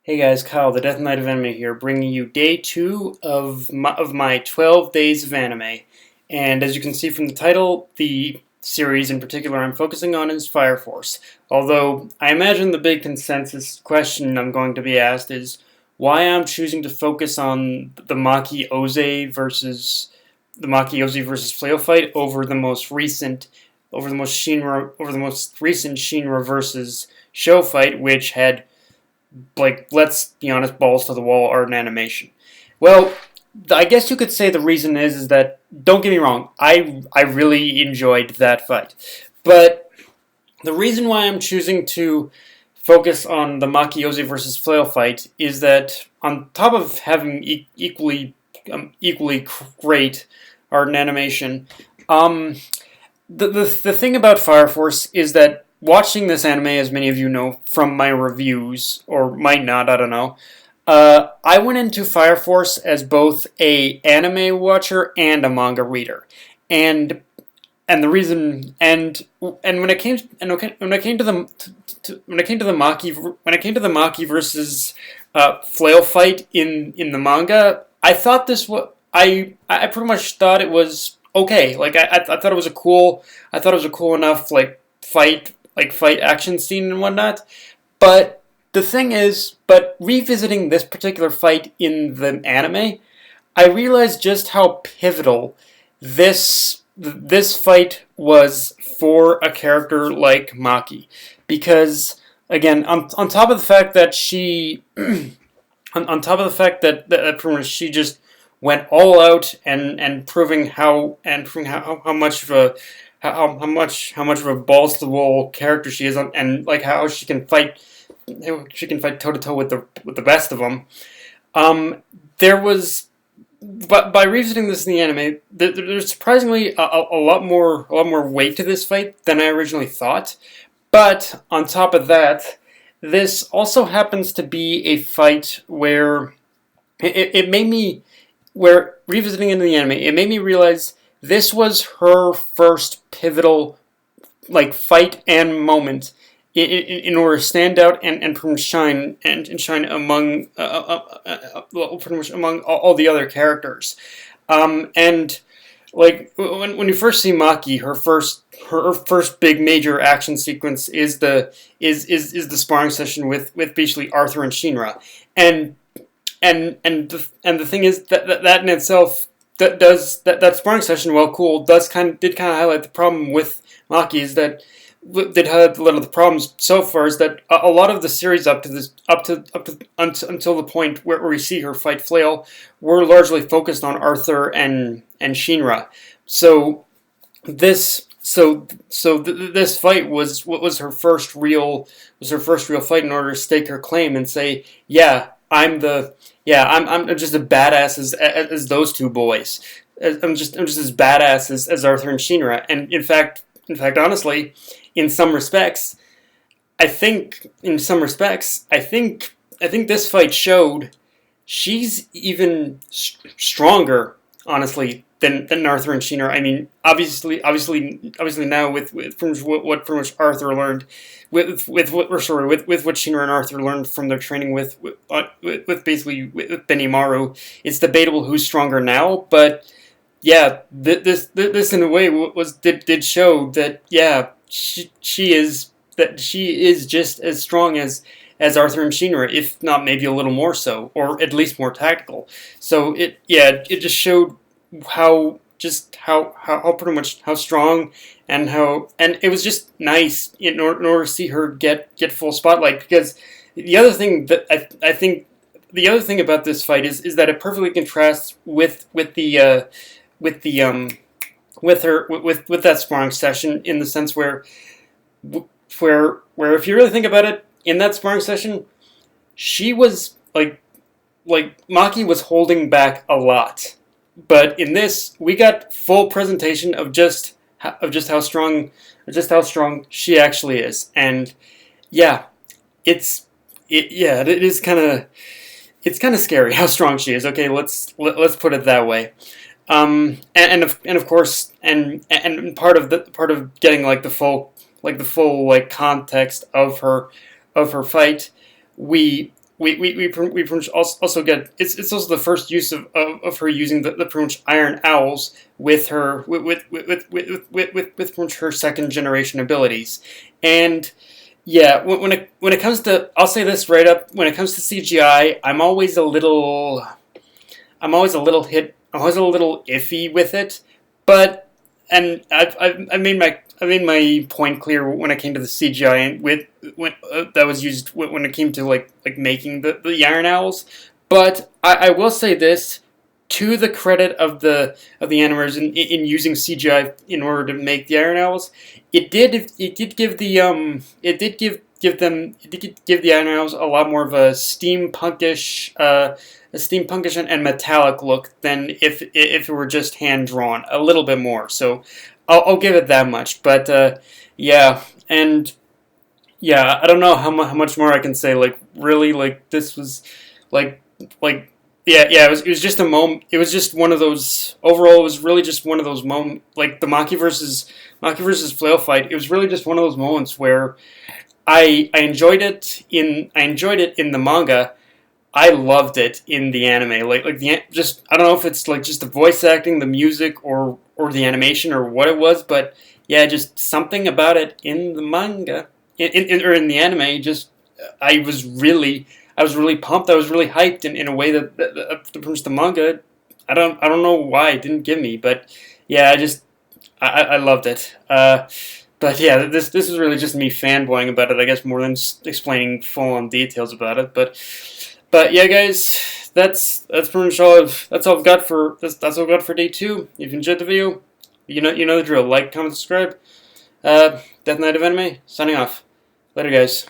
Hey guys, Kyle, the Death Knight of Anime here, bringing you day 2 of my 12 days of anime. And as you can see from the title, the series in particular I'm focusing on is Fire Force. Although, I imagine the big consensus question I'm going to be asked is why I'm choosing to focus on the Maki Oze versus Flail fight over the most recent Shinra versus Show fight, which had, like, let's be honest, balls to the wall art and animation. Well, I guess you could say the reason is that, don't get me wrong, I really enjoyed that fight, but the reason why I'm choosing to focus on the Maki Oze versus Flail fight is that on top of having equally great art and animation, um, the thing about Fire Force is that watching this anime, as many of you know from my reviews, or might not, I don't know, I went into Fire Force as both a anime watcher and a manga reader, and the reason and when I came to the Maki versus Flail fight in the manga, I thought this was I pretty much thought it was okay. Like I thought it was a cool enough fight action scene and whatnot. But the thing is, revisiting this particular fight in the anime, I realized just how pivotal this fight was for a character like Maki, because again, on top of the fact that on top of the fact that pretty much she just went all out and proving how much of a how much of a balls to the wall character she is, and like how she can fight toe to toe with the best of them. There was, but by revisiting this in the anime, there's surprisingly a lot more weight to this fight than I originally thought. But on top of that, this also happens to be a fight where it made me, where revisiting into the anime, it made me realize this was her first pivotal fight and moment in order to stand out and pretty much shine among pretty much among all the other characters. And like when you first see Maki, her first big major action sequence is the sparring session with basically Arthur and Shinra, and the thing is that in itself, that sparring session, while cool, did kind of highlight the problem with Maki, is that did highlight a lot of the problems so far, is that a lot of the series until the point where we see her fight Flail were largely focused on Arthur and Shinra. So this fight was her first real fight in order to stake her claim and say, yeah, I'm just as badass as those two boys. I'm just as badass as Arthur and Shinra. And in fact, honestly, in some respects, I think this fight showed she's even stronger, honestly, than Arthur and Shinra. I mean, obviously now with from what pretty much Arthur learned, with what Shinra and Arthur learned from their training with Benimaru, it's debatable who's stronger now. But yeah, this in a way did show that, yeah, she is just as strong as Arthur and Shinra, if not maybe a little more so, or at least more tactical. So it just showed how pretty much how strong, and it was just nice in order to see her get full spotlight. Because the other thing that I think the other thing about this fight is that it perfectly contrasts with that sparring session, in the sense where if you really think about it, in that sparring session, she was like Maki was holding back a lot, but in this we got full presentation of just how strong she actually is. And yeah, it is kind of scary how strong she is. Okay, let's put it that way. And of course, and part of getting the full context of her fight, we we pretty much also get it's also the first use of her using the pretty much iron owls with her with pretty much her second generation abilities. And yeah, when it comes to, I'll say this right up, when it comes to CGI, I'm always a little iffy with it, but and I made my point clear when it came to the CGI and with when that was used when it came to like making the Iron Owls. But I will say this, to the credit of the animators in using CGI in order to make the Iron Owls, it did give the it did give the Iron Owls a lot more of a steampunkish and metallic look than if it were just hand drawn, a little bit more. So I'll give it that much. But yeah, and yeah, I don't know how much more I can say. Like really, like this was like like yeah, it was just a moment. It was just one of those. Overall, it was really just one of those moments. Like the Maki versus Flail fight. It was really just one of those moments where I enjoyed it in the manga. I loved it in the anime. Like the just I don't know if it's like just the voice acting, the music, or the animation or what it was, but yeah, just something about it in the manga, or in the anime. Just I was really pumped. I was really hyped in a way the manga. I don't know why it didn't give me, but yeah, I loved it. But yeah, this is really just me fanboying about it, I guess, more than explaining full on details about it. But yeah, guys, that's pretty much that's all I've got for that's all I've got for day 2. If you enjoyed the video, you know the drill. Like, comment, subscribe. Death Knight of Anime, signing off. Later, guys.